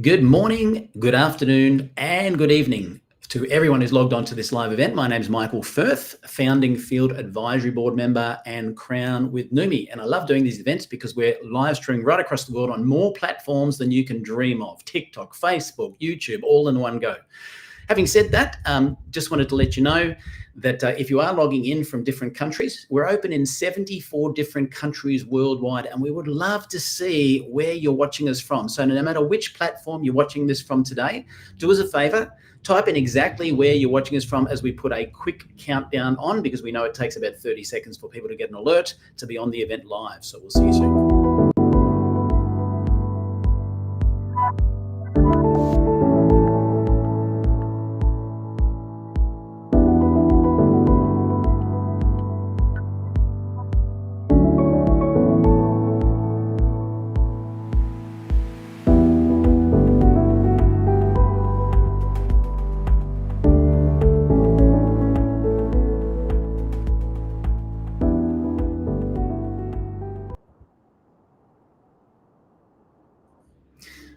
Good morning, good afternoon, and good evening to everyone who's logged on to this live event. My name is Michael Firth, founding Field Advisory Board member and Crown with Neumi. And I love doing these events because we're live streaming right across the world on more platforms than you can dream of. TikTok, Facebook, YouTube, all in one go. Having said that, just wanted to let you know that if you are logging in from different countries, we're open in 74 different countries worldwide, and we would love to see where you're watching us from. So no matter which platform you're watching this from today, do us a favor, type in exactly where you're watching us from as we put a quick countdown on, because we know it takes about 30 seconds for people to get an alert to be on the event live. So we'll see you soon.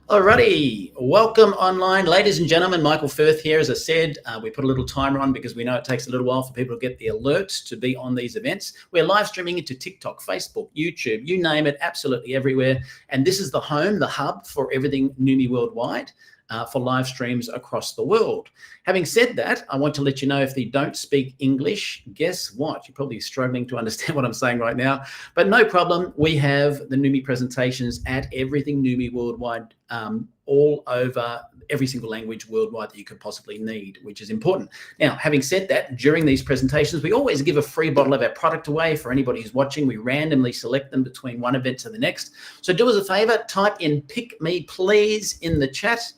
Alrighty, welcome online, ladies and gentlemen. Michael Firth here. As I said, we put a little timer on because we know it takes a little while for people to get the alerts to be on these events. We're live streaming into TikTok, Facebook, YouTube, you name it, absolutely everywhere. And this is the home, the hub for everything Neumi worldwide. For live streams across the world. Having said that, I want to let you know if you don't speak English, guess what? You're probably struggling to understand what I'm saying right now, but no problem. We have the Neumi presentations at everything Neumi worldwide, all over every single language worldwide that you could possibly need, which is important. Now, having said that, during these presentations, we always give a free bottle of our product away for anybody who's watching. We randomly select them between one event to the next. So do us a favor, type in "pick me please" in the chat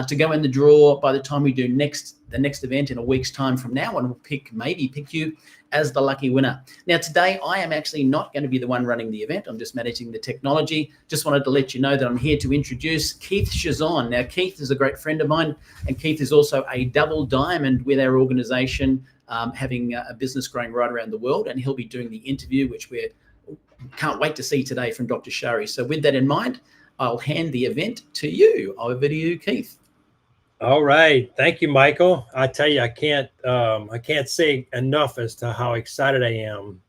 to go in the draw by the time we do the next event in a week's time from now, and we'll maybe pick you as the lucky winner. Now, today, I am actually not going to be the one running the event. I'm just managing the technology. Just wanted to let you know that I'm here to introduce Keith Chazon. Now, Keith is a great friend of mine, and Keith is also a double diamond with our organization, having a business growing right around the world, and he'll be doing the interview, which we can't wait to see today from Dr. Chari. So with that in mind, I'll hand the event to you. Over to you, Keith. All right. Thank you, Michael. I tell you, I can't say enough as to how excited I am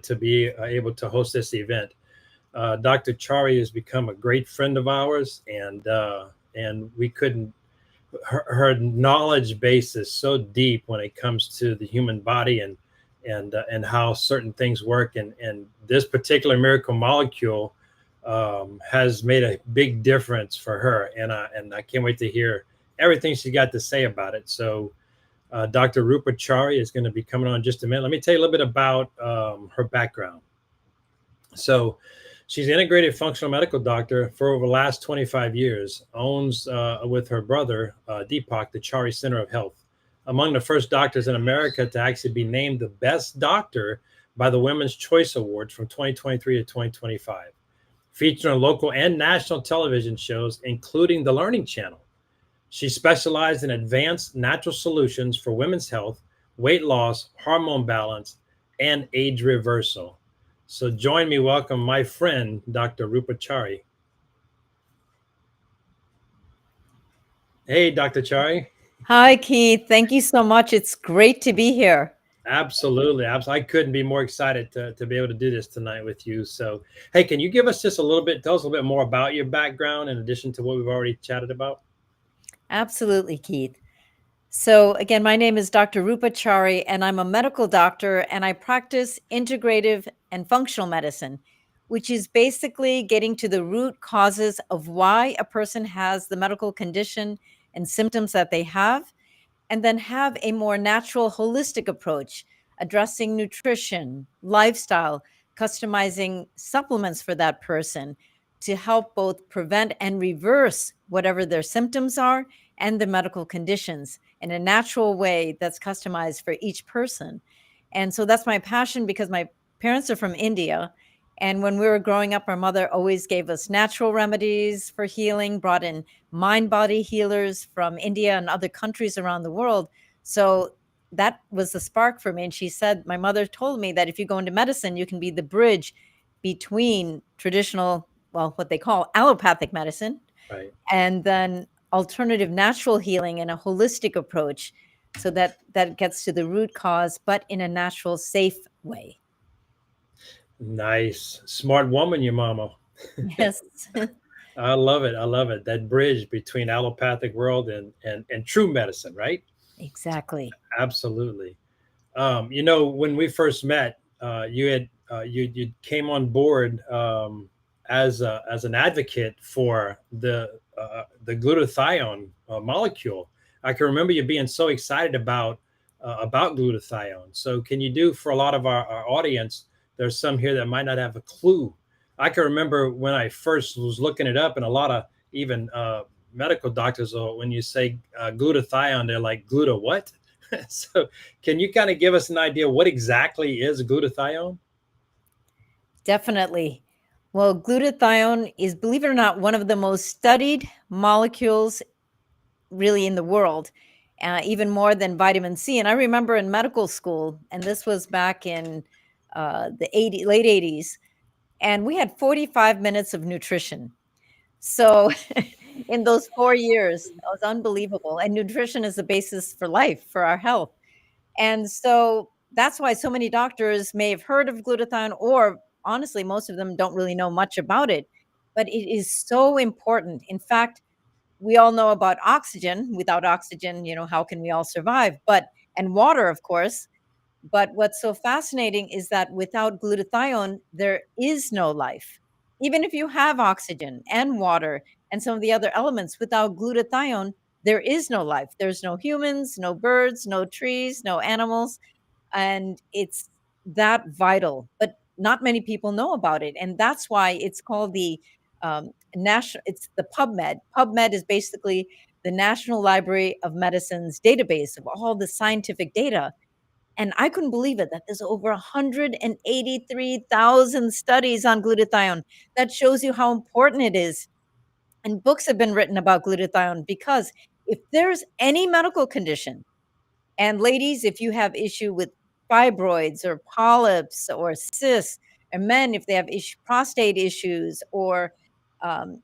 to be able to host this event. Dr. Chari has become a great friend of ours, and we couldn't. Her knowledge base is so deep when it comes to the human body and how certain things work. And this particular miracle molecule has made a big difference for her. And I can't wait to hear everything she got to say about it. So Dr. Roopa Chari is going to be coming on in just a minute. Let me tell you a little bit about her background. So she's an integrated functional medical doctor for over the last 25 years, owns with her brother, Deepak, the Chari Center of Health, among the first doctors in America to actually be named the best doctor by the Women's Choice Awards from 2023 to 2025, featured on local and national television shows, including the Learning Channel. She specialized in advanced natural solutions for women's health, weight loss, hormone balance, and age reversal. So join me, welcome my friend, Dr. Roopa Chari. Hey, Dr. Chari. Hi, Keith. Thank you so much. It's great to be here. Absolutely. I couldn't be more excited to be able to do this tonight with you. So, hey, can you give us just tell us a little bit more about your background in addition to what we've already chatted about? Absolutely, Keith. So again, my name is Dr. Roopa Chari, and I'm a medical doctor, and I practice integrative and functional medicine, which is basically getting to the root causes of why a person has the medical condition and symptoms that they have, and then have a more natural, holistic approach, addressing nutrition, lifestyle, customizing supplements for that person to help both prevent and reverse whatever their symptoms are and the medical conditions in a natural way that's customized for each person. And so that's my passion, because my parents are from India. And when we were growing up, our mother always gave us natural remedies for healing, brought in mind-body healers from India and other countries around the world. So that was the spark for me. And she said, my mother told me that if you go into medicine, you can be the bridge between traditional, well, what they call allopathic medicine, Right. and then alternative natural healing and a holistic approach, so that gets to the root cause, but in a natural, safe way. Nice. Smart woman, your mama. Yes. I love it. I love it. That bridge between allopathic world and true medicine, right? Exactly. Absolutely. When we first met, you came on board as an advocate for the glutathione molecule. I can remember you being so excited about glutathione. So, can you do for a lot of our audience? There's some here that might not have a clue. I can remember when I first was looking it up, and a lot of even medical doctors, when you say glutathione, they're like, "Gluta what?" So, can you kind of give us an idea what exactly is glutathione? Definitely. Well, glutathione is, believe it or not, one of the most studied molecules really in the world, even more than vitamin C. And I remember in medical school, and this was back in late 80s, and we had 45 minutes of nutrition. So in those 4 years, it was unbelievable. And nutrition is the basis for life, for our health. And so that's why so many doctors may have heard of glutathione, or honestly, most of them don't really know much about it. But it is so important. In fact, we all know about oxygen. Without oxygen, how can we all survive? And water, of course. But what's so fascinating is that without glutathione, there is no life. Even if you have oxygen and water and some of the other elements, without glutathione, there is no life. There's no humans, no birds, no trees, no animals. And it's that vital. But not many people know about it. And that's why it's called the national, it's the PubMed. PubMed is basically the National Library of Medicine's database of all the scientific data. And I couldn't believe it that there's over 183,000 studies on glutathione. That shows you how important it is. And books have been written about glutathione, because if there's any medical condition, and ladies, if you have issue with fibroids or polyps or cysts, and men, if they have prostate issues or um,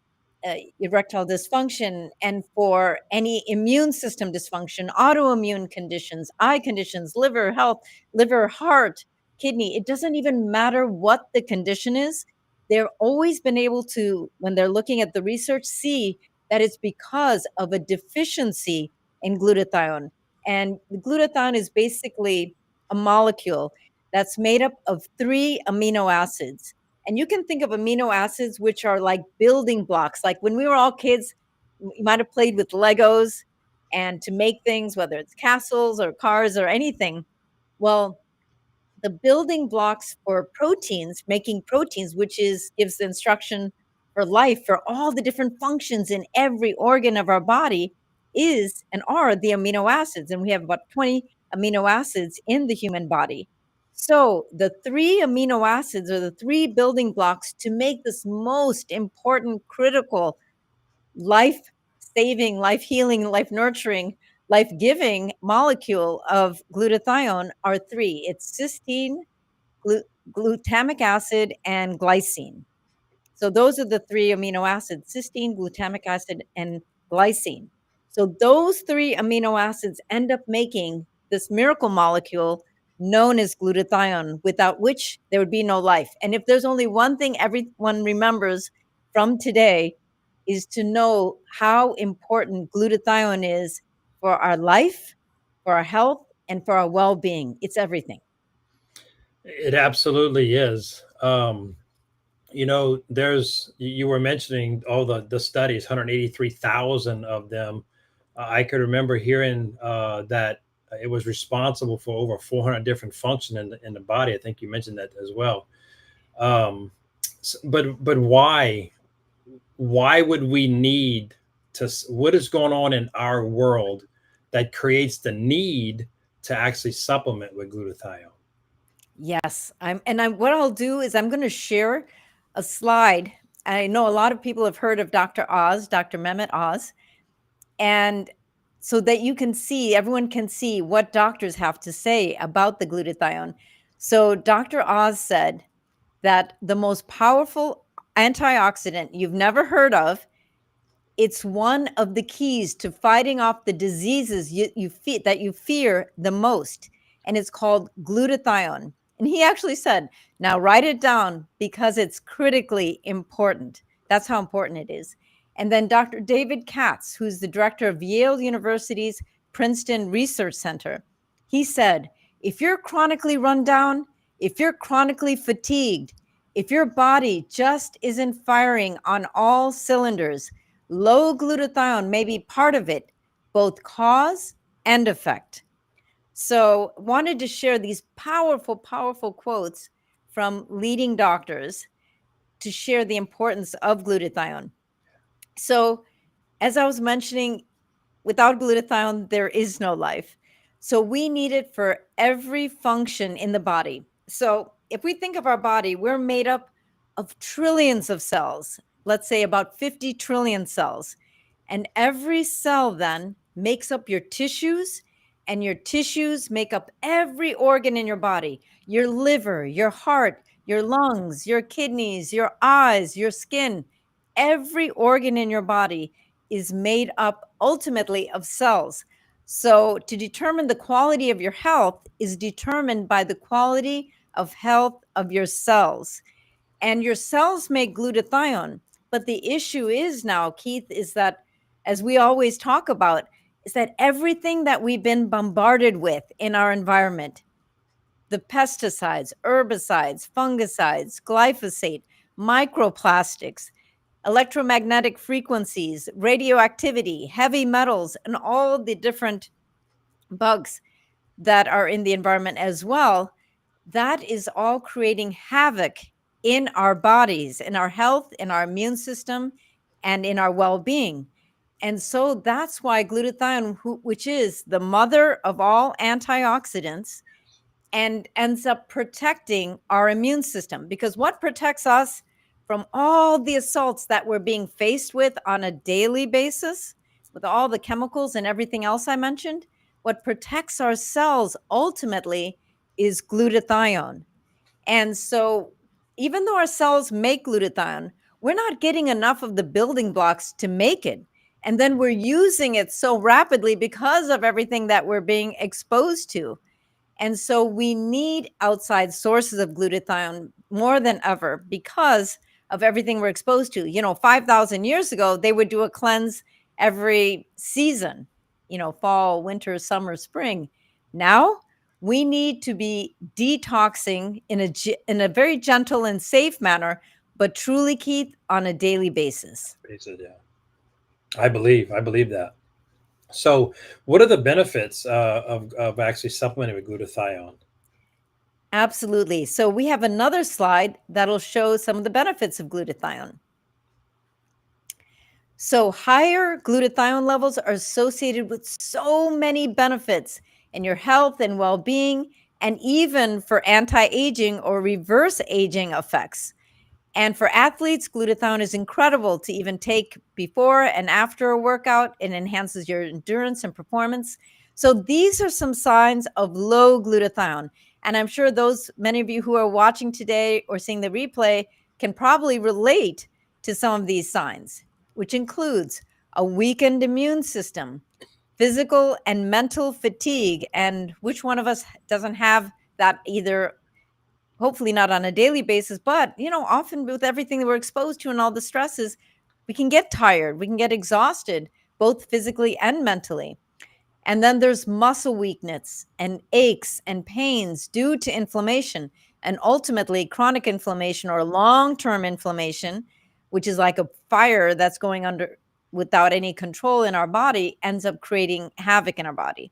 erectile dysfunction, and for any immune system dysfunction, autoimmune conditions, eye conditions, liver health, liver, heart, kidney, it doesn't even matter what the condition is. They've always been able to, when they're looking at the research, see that it's because of a deficiency in glutathione. And the glutathione is basically a molecule that's made up of 3 amino acids. And you can think of amino acids, which are like building blocks. Like when we were all kids, you might have played with Legos, and to make things, whether it's castles or cars or anything. Well, the building blocks for proteins, making proteins, which is gives the instruction for life, for all the different functions in every organ of our body, is and are the amino acids. And we have about 20 amino acids in the human body. So the 3 amino acids are the 3 building blocks to make this most important, critical, life saving, life healing, life nurturing, life giving molecule of glutathione are 3. It's cysteine, glutamic acid, and glycine. So those are the 3 amino acids: cysteine, glutamic acid, and glycine. So those 3 amino acids end up making this miracle molecule known as glutathione, without which there would be no life. And if there's only one thing everyone remembers from today, is to know how important glutathione is for our life, for our health, and for our well-being. It's everything. It absolutely is. There's you were mentioning all the studies, 183,000 of them. I could remember hearing that it was responsible for over 400 different functions in the body. I think you mentioned that as well. But why would we need to? What is going on in our world that creates the need to actually supplement with glutathione? Yes, what I'll do is I'm going to share a slide. I know a lot of people have heard of Dr. Oz, Dr. Mehmet Oz, and so that you can see, everyone can see what doctors have to say about the glutathione. So Dr. Oz said that the most powerful antioxidant you've never heard of It's one of the keys to fighting off the diseases that you fear the most. And it's called glutathione. And he actually said, now write it down because it's critically important. That's how important it is. And then Dr. David Katz, who's the director of Yale University's Princeton Research Center, he said, if you're chronically run down, if you're chronically fatigued, if your body just isn't firing on all cylinders, low glutathione may be part of it, both cause and effect. So wanted to share these powerful, powerful quotes from leading doctors to share the importance of glutathione. So as I was mentioning, without glutathione, there is no life. So we need it for every function in the body. So if we think of our body, we're made up of trillions of cells, let's say about 50 trillion cells. And every cell then makes up your tissues, and your tissues make up every organ in your body, your liver, your heart, your lungs, your kidneys, your eyes, your skin. Every organ in your body is made up ultimately of cells. So to determine the quality of your health is determined by the quality of health of your cells. And your cells make glutathione. But the issue is now, Keith, is that, as we always talk about, is that everything that we've been bombarded with in our environment, the pesticides, herbicides, fungicides, glyphosate, microplastics, electromagnetic frequencies, radioactivity, heavy metals, and all the different bugs that are in the environment as well, that is all creating havoc in our bodies, in our health, in our immune system, and in our well-being. And so that's why glutathione, which is the mother of all antioxidants, and ends up protecting our immune system. Because what protects us from all the assaults that we're being faced with on a daily basis, with all the chemicals and everything else I mentioned, what protects our cells ultimately is glutathione. And so even though our cells make glutathione, we're not getting enough of the building blocks to make it. And then we're using it so rapidly because of everything that we're being exposed to. And so we need outside sources of glutathione more than ever because of everything we're exposed to. 5,000 years ago, they would do a cleanse every season, fall, winter, summer, spring. Now we need to be detoxing in a very gentle and safe manner, but truly, Keith, on a daily basis. Yeah. I believe that. So what are the benefits of actually supplementing with glutathione? Absolutely. So we have another slide that'll show some of the benefits of glutathione. So higher glutathione levels are associated with so many benefits in your health and well-being, and even for anti-aging or reverse aging effects. And for athletes, glutathione is incredible to even take before and after a workout. It enhances your endurance and performance. So these are some signs of low glutathione. And I'm sure many of you who are watching today or seeing the replay can probably relate to some of these signs, which includes a weakened immune system, physical and mental fatigue. And which one of us doesn't have that either? Hopefully not on a daily basis, but often with everything that we're exposed to and all the stresses, we can get tired, we can get exhausted, both physically and mentally. And then there's muscle weakness and aches and pains due to inflammation, and ultimately chronic inflammation or long-term inflammation, which is like a fire that's going under without any control in our body, ends up creating havoc in our body.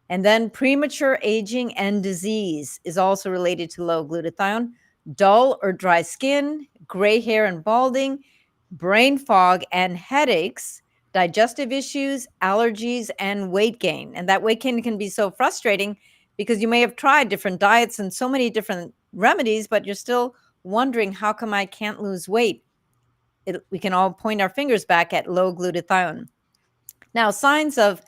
And then premature aging and disease is also related to low glutathione. Dull or dry skin, gray hair and balding, brain fog and headaches, digestive issues, allergies, and weight gain. And that weight gain can be so frustrating because you may have tried different diets and so many different remedies, but you're still wondering, how come I can't lose weight? We can all point our fingers back at low glutathione. Now, signs of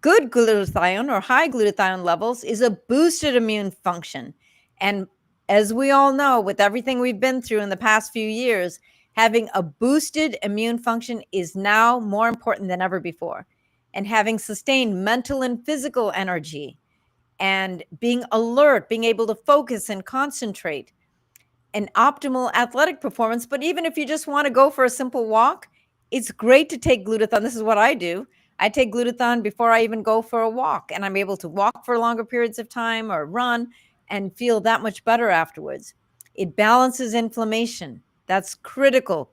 good glutathione or high glutathione levels is a boosted immune function. And as we all know, with everything we've been through in the past few years, Having a boosted immune function is now more important than ever before. And having sustained mental and physical energy and being alert, being able to focus and concentrate, and optimal athletic performance. But even if you just want to go for a simple walk, it's great to take glutathione. This is what I do. I take glutathione before I even go for a walk, and I'm able to walk for longer periods of time or run and feel that much better afterwards. It balances inflammation. That's critical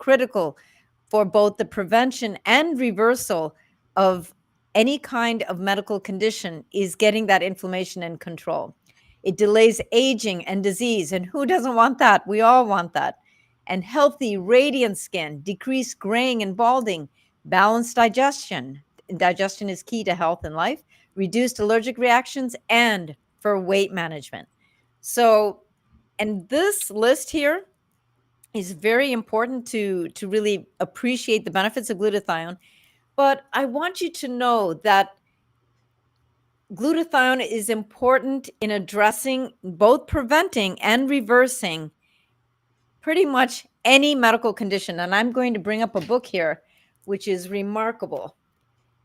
for both the prevention and reversal of any kind of medical condition, is getting that inflammation in control. It delays aging and disease. And who doesn't want that? We all want that. And healthy, radiant skin, decreased graying and balding, balanced digestion. Digestion is key to health and life, reduced allergic reactions, and for weight management. So, and this list here is very important to really appreciate the benefits of glutathione. But I want you to know that glutathione is important in addressing, both preventing and reversing, pretty much any medical condition. And I'm going to bring up a book here, which is remarkable.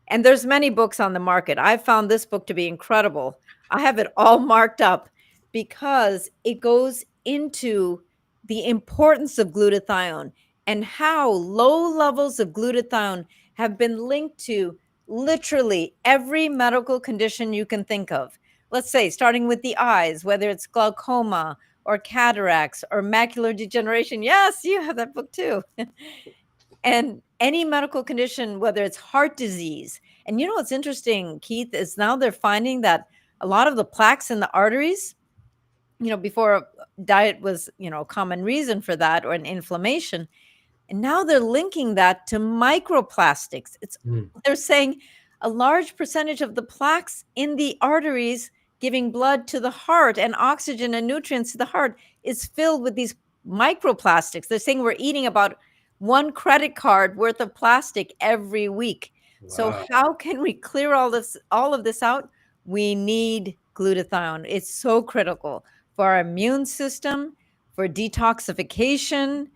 And there's many books on the market. I've found this book to be incredible. I have it all marked up because it goes into the importance of glutathione and how low levels of glutathione have been linked to literally every medical condition you can think of. Let's say, starting with the eyes, whether it's glaucoma or cataracts or macular degeneration. Yes, you have that book too. And any medical condition, whether it's heart disease. And you know what's interesting, Keith, is now they're finding that a lot of the plaques in the arteries, before diet was, a common reason for that, or an inflammation. And now they're linking that to microplastics. They're saying a large percentage of the plaques in the arteries giving blood to the heart and oxygen and nutrients to the heart is filled with these microplastics. They're saying we're eating about one credit card worth of plastic every week. Wow. So how can we clear all of this out? We need glutathione. It's so critical for our immune system, for detoxification,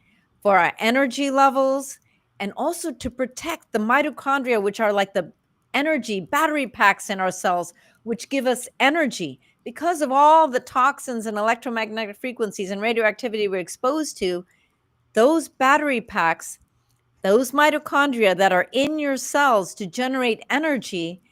for our energy levels, and also to protect the mitochondria, which are like the energy battery packs in our cells, which give us energy. Because of all the toxins and electromagnetic frequencies and radioactivity we're exposed to, those battery packs, those mitochondria that are in your cells to generate energy,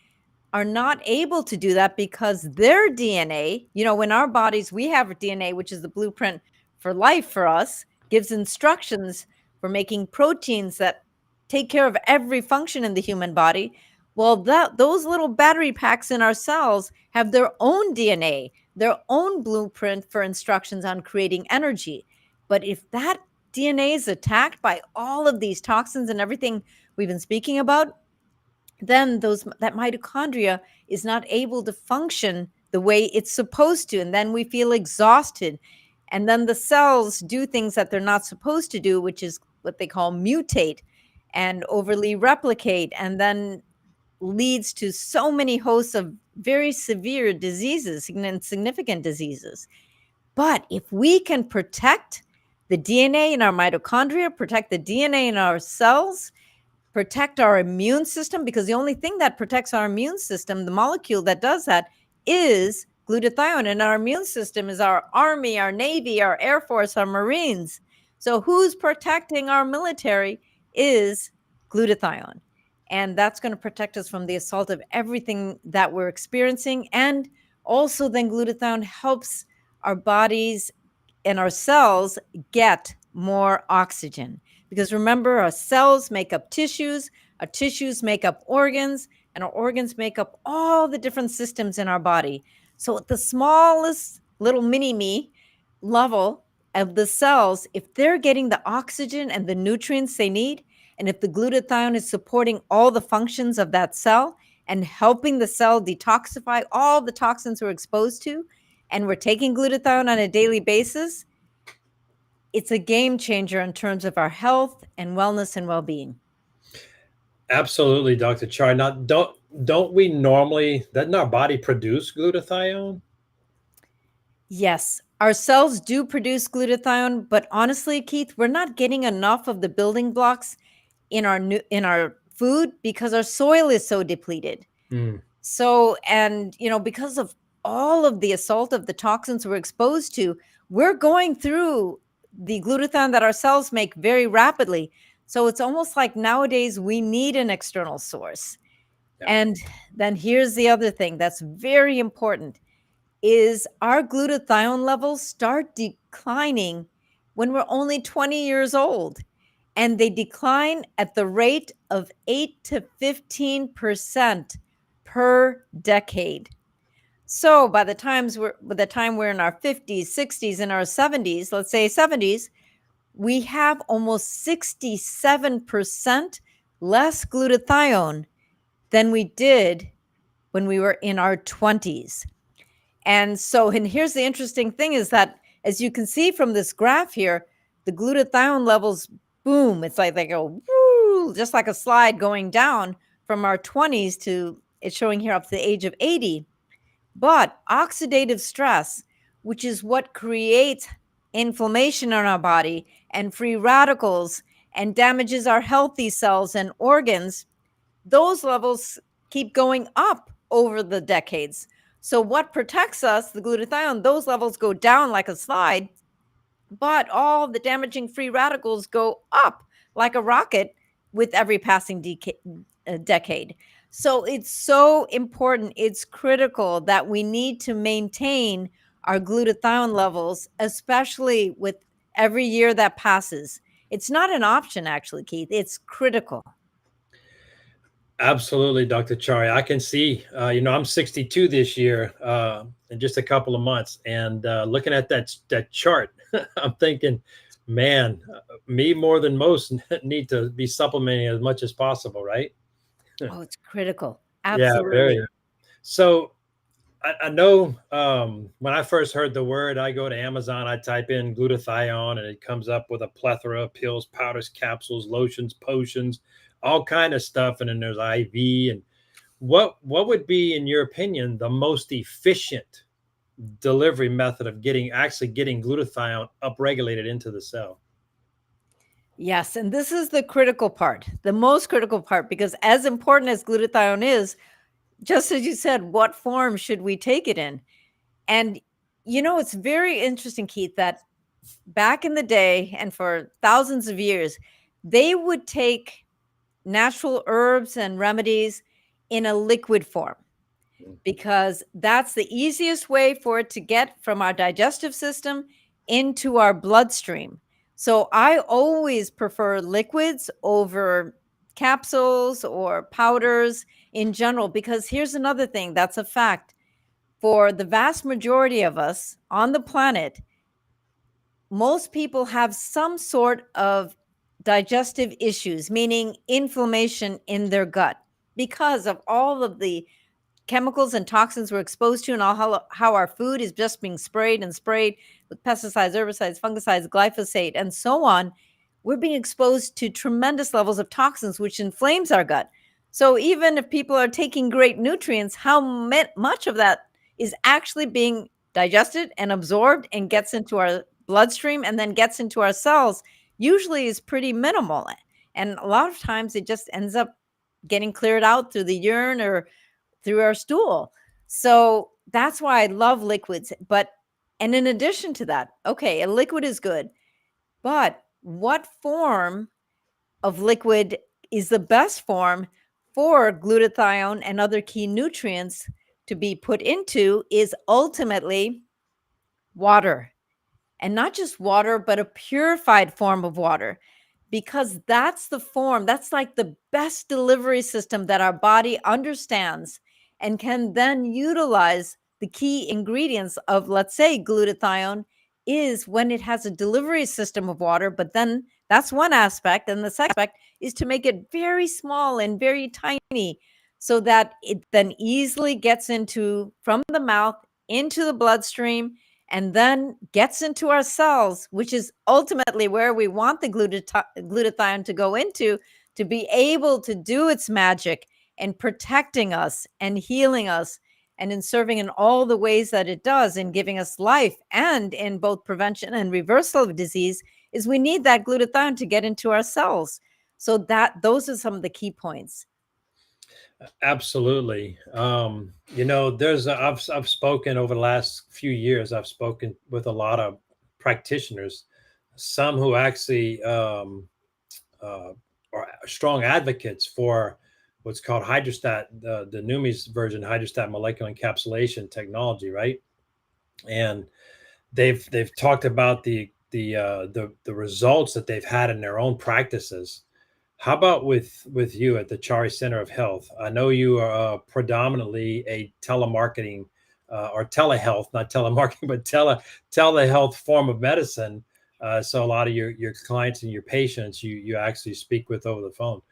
are not able to do that because their DNA, in our bodies, we have a DNA, which is the blueprint for life for us, gives instructions for making proteins that take care of every function in the human body. Well, those little battery packs in our cells have their own DNA, their own blueprint for instructions on creating energy. But if that DNA is attacked by all of these toxins and everything we've been speaking about, then that mitochondria is not able to function the way it's supposed to. And then we feel exhausted. And then the cells do things that they're not supposed to do, which is what they call mutate and overly replicate, and then leads to so many hosts of very severe diseases, significant diseases. But if we can protect the DNA in our mitochondria, protect the DNA in our cells, protect our immune system, because the only thing that protects our immune system, the molecule that does that, is glutathione. And our immune system is our Army, our Navy, our Air Force, our Marines. So who's protecting our military is glutathione. And that's going to protect us from the assault of everything that we're experiencing. And also then glutathione helps our bodies and our cells get more oxygen. Because remember, our cells make up tissues, our tissues make up organs, and our organs make up all the different systems in our body. So at the smallest little mini-me level of the cells, if they're getting the oxygen and the nutrients they need, and if the glutathione is supporting all the functions of that cell and helping the cell detoxify all the toxins we're exposed to, and we're taking glutathione on a daily basis, it's a game changer in terms of our health and wellness and well-being. Absolutely, Dr. Chari. Now, don't we normally, doesn't our body produce glutathione? Yes, Our cells do produce glutathione, but honestly, Keith, we're not getting enough of the building blocks in our food because our soil is so depleted. So, and because of all of the assault of the toxins we're exposed to, we're going through the glutathione that our cells make very rapidly. So it's almost like nowadays we need an external source. Yeah. And then here's the other thing that's very important is our glutathione levels start declining when we're only 20 years old. And they decline at the rate of 8 to 15% per decade. So by the time we're in our 50s, 60s, and our 70s, let's say 70s, we have almost 67% less glutathione than we did when we were in our 20s. And here's the interesting thing is that, as you can see from this graph here, the glutathione levels, boom, it's like they go, woo, just like a slide going down from our 20s to, it's showing here up to the age of 80. But oxidative stress, which is what creates inflammation in our body and free radicals and damages our healthy cells and organs, those levels keep going up over the decades. So what protects us, the glutathione, those levels go down like a slide, but all the damaging free radicals go up like a rocket with every passing decade. So it's so important, it's critical that we need to maintain our glutathione levels, especially with every year that passes. It's not an option, actually, Keith. It's critical. Absolutely, Dr. Chari. I can see, I'm 62 this year, in just a couple of months, and looking at that chart, I'm thinking, man, me more than most need to be supplementing as much as possible, right? Oh, it's critical. Yeah, Absolutely. very. So I know when I first heard the word, I go to Amazon, I type in glutathione, and it comes up with a plethora of pills, powders, capsules, lotions, potions, all kind of stuff. And then there's IV. And what would be, in your opinion, the most efficient delivery method of getting glutathione upregulated into the cell? Yes, and this is the critical part, the most critical part, because as important as glutathione is, just as you said, what form should we take it in? And it's very interesting, Keith, that back in the day and for thousands of years, they would take natural herbs and remedies in a liquid form because that's the easiest way for it to get from our digestive system into our bloodstream. So I always prefer liquids over capsules or powders in general, because here's another thing that's a fact. For the vast majority of us on the planet, most people have some sort of digestive issues, meaning inflammation in their gut because of all of the chemicals and toxins we're exposed to, and all how our food is just being sprayed and sprayed with pesticides, herbicides, fungicides, glyphosate, and so on. We're being exposed to tremendous levels of toxins, which inflames our gut. So even if people are taking great nutrients, how much of that is actually being digested and absorbed and gets into our bloodstream and then gets into our cells usually is pretty minimal. And a lot of times it just ends up getting cleared out through the urine or through our stool. So that's why I love liquids. And in addition to that, okay, a liquid is good, but what form of liquid is the best form for glutathione and other key nutrients to be put into is ultimately water. And not just water, but a purified form of water, because that's the form, that's like the best delivery system that our body understands and can then utilize the key ingredients of, let's say, glutathione is when it has a delivery system of water. But then that's one aspect. And the second aspect is to make it very small and very tiny so that it then easily gets from the mouth into the bloodstream and then gets into our cells, which is ultimately where we want the glutathione to go into, to be able to do its magic and protecting us and healing us and in serving in all the ways that it does in giving us life and in both prevention and reversal of disease is we need that glutathione to get into our cells. So those are some of the key points. Absolutely. I've spoken over the last few years. I've spoken with a lot of practitioners, some who actually are strong advocates for what's called hydrostat, the Neumi's version, hydrostat molecular encapsulation technology, right? And they've talked about the results that they've had in their own practices. How about with you at the Chari Center of Health? I know you are predominantly a telemarketing or telehealth, not telemarketing, but telehealth form of medicine. So a lot of your clients and your patients you actually speak with over the phone.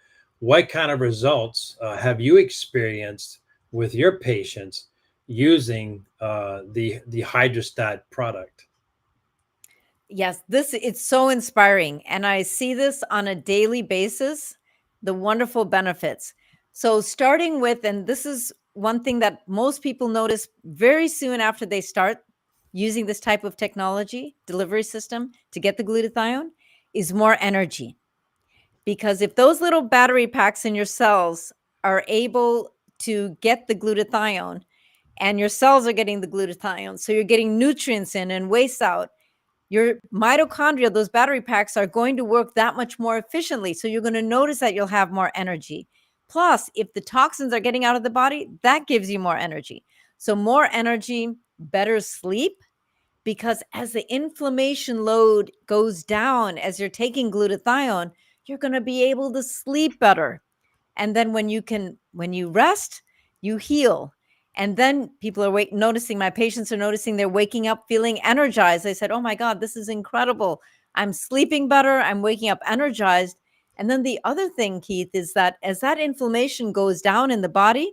What kind of results have you experienced with your patients using the hydrostat product? Yes, it's so inspiring. And I see this on a daily basis, the wonderful benefits. So starting with, and this is one thing that most people notice very soon after they start using this type of technology, delivery system to get the glutathione, is more energy. Because if those little battery packs in your cells are able to get the glutathione and your cells are getting the glutathione, so you're getting nutrients in and waste out, your mitochondria, those battery packs, are going to work that much more efficiently. So you're going to notice that you'll have more energy. Plus, if the toxins are getting out of the body, that gives you more energy. So more energy, better sleep, because as the inflammation load goes down, as you're taking glutathione, you're going to be able to sleep better. And then when you rest, you heal. And then people are noticing, my patients are noticing they're waking up feeling energized. They said, oh my God, this is incredible. I'm sleeping better. I'm waking up energized. And then the other thing, Keith, is that as that inflammation goes down in the body,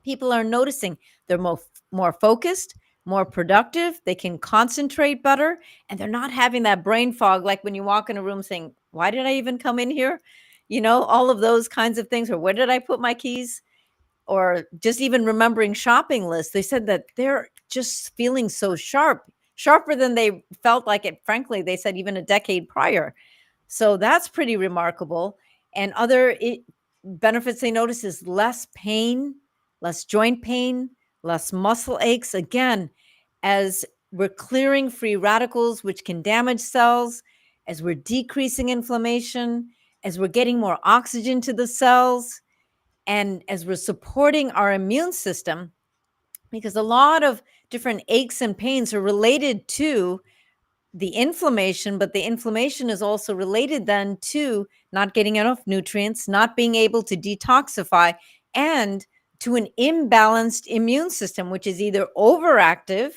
people are noticing they're more focused, more productive. They can concentrate better, and they're not having that brain fog like when you walk in a room saying, why did I even come in here? All of those kinds of things, or where did I put my keys? Or just even remembering shopping lists. They said that they're just feeling so sharper than they felt like it, frankly, they said even a decade prior. So that's pretty remarkable. And other benefits they notice is less pain, less joint pain, less muscle aches. Again, as we're clearing free radicals, which can damage cells, as we're decreasing inflammation, as we're getting more oxygen to the cells, and as we're supporting our immune system, because a lot of different aches and pains are related to the inflammation, but the inflammation is also related then to not getting enough nutrients, not being able to detoxify, and to an imbalanced immune system, which is either overactive,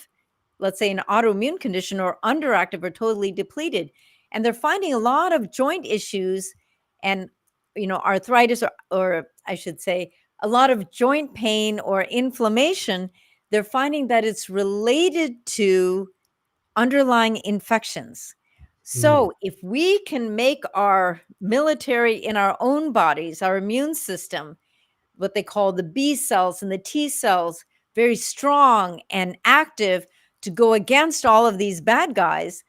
let's say an autoimmune condition, or underactive or totally depleted. And they're finding a lot of joint issues and arthritis, or I should say a lot of joint pain or inflammation. They're finding that it's related to underlying infections. So if we can make our military in our own bodies, our immune system, what they call the B cells and the T cells, very strong and active to go against all of these bad guys,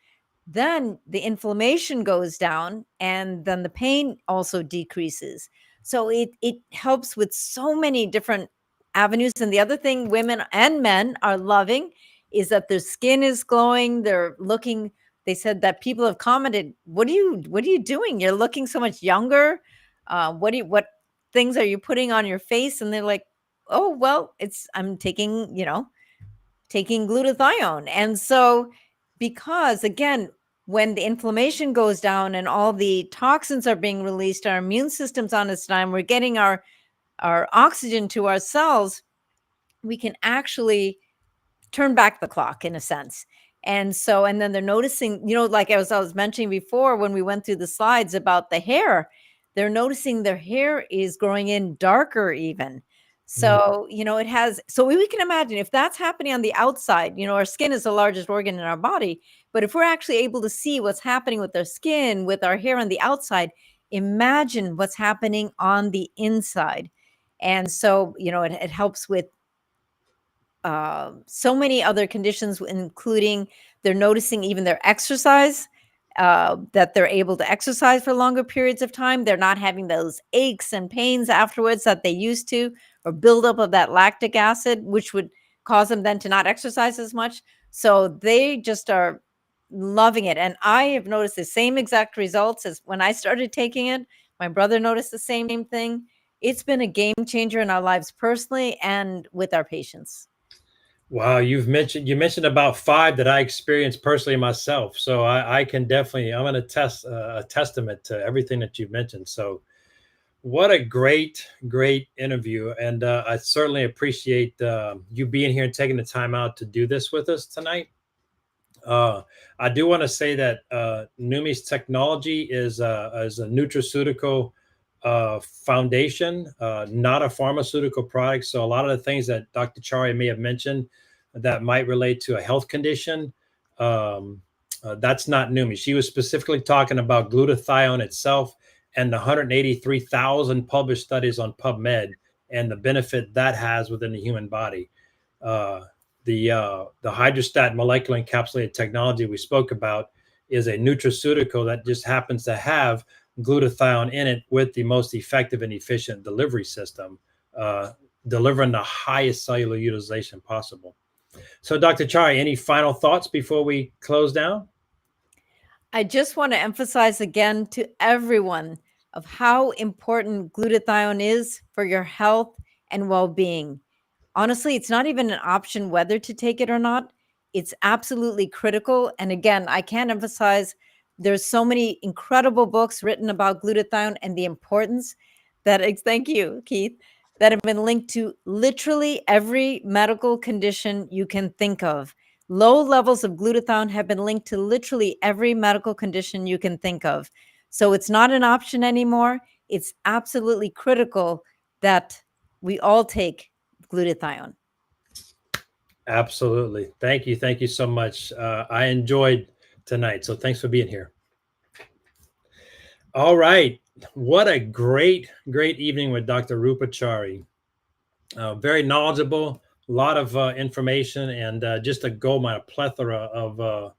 then the inflammation goes down and then the pain also decreases. So it helps with so many different avenues. And the other thing women and men are loving is that their skin is glowing. They're looking, they said that people have commented, what are you doing? You're looking so much younger. What things are you putting on your face? And they're like, oh, well, I'm taking glutathione. And so, because again, when the inflammation goes down and all the toxins are being released, our immune system's on its dime, we're getting our oxygen to our cells, we can actually turn back the clock in a sense. And so, and then they're noticing, like I was mentioning before when we went through the slides about the hair, they're noticing their hair is growing in darker even. So, it has, so we can imagine if that's happening on the outside, our skin is the largest organ in our body. But if we're actually able to see what's happening with our skin, with our hair on the outside, imagine what's happening on the inside. And so, it helps with so many other conditions, including they're noticing even their exercise, that they're able to exercise for longer periods of time. They're not having those aches and pains afterwards that they used to, or buildup of that lactic acid, which would cause them then to not exercise as much. So they just are loving it. And I have noticed the same exact results as when I started taking it. My brother noticed the same thing. It's been a game changer in our lives personally and with our patients. Wow, you mentioned about 5 that I experienced personally myself. So I can definitely, I'm going to test a testament to everything that you've mentioned. So what a great interview, and I certainly appreciate you being here and taking the time out to do this with us tonight. I do want to say that Neumi's technology is a nutraceutical foundation, not a pharmaceutical product. So a lot of the things that Dr. Chari may have mentioned that might relate to a health condition, that's not Neumi. She was specifically talking about glutathione itself and the 183,000 published studies on PubMed and the benefit that has within the human body. The hydrostat molecular encapsulated technology we spoke about is a nutraceutical that just happens to have glutathione in it with the most effective and efficient delivery system, delivering the highest cellular utilization possible. So, Dr. Chari, any final thoughts before we close down? I just want to emphasize again to everyone of how important glutathione is for your health and well-being. Honestly, it's not even an option whether to take it or not. It's absolutely critical. And again, I can't emphasize there's so many incredible books written about glutathione and the importance that, thank you, Keith, that have been linked to literally every medical condition you can think of. Low levels of glutathione have been linked to literally every medical condition you can think of. So it's not an option anymore. It's absolutely critical that we all take glutathione. Absolutely. Thank you. Thank you so much. I enjoyed tonight. So thanks for being here. All right. What a great evening with Dr. Roopa Chari. Very knowledgeable, a lot of information, and just a goldmine, a plethora of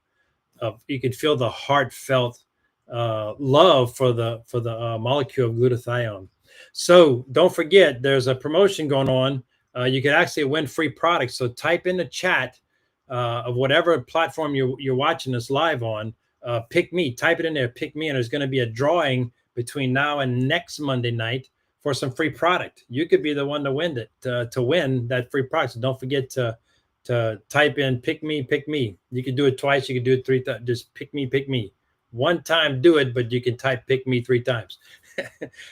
you could feel the heartfelt love for the molecule of glutathione. So don't forget, there's a promotion going on. You could actually win free products. So type in the chat of whatever platform you're watching this live on. Pick me. Type it in there. Pick me, and there's going to be a drawing between now and next Monday night for some free product. You could be the one to win it, to win that free product. So don't forget to type in pick me, pick me. You can do it twice. You can do it 3 times. Just pick me, pick me. One time, do it, but you can type pick me 3 times.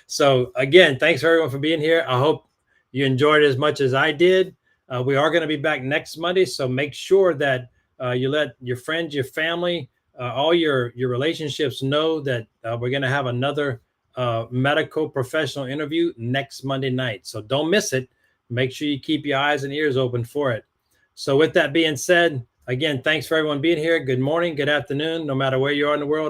So again, thanks everyone for being here. I hope you enjoyed it as much as I did. We are going to be back next Monday. So make sure that you let your friends, your family, all your relationships know that we're going to have another medical professional interview next Monday night. So don't miss it. Make sure you keep your eyes and ears open for it. So with that being said, again, thanks for everyone being here. Good morning, good afternoon, no matter where you are in the world.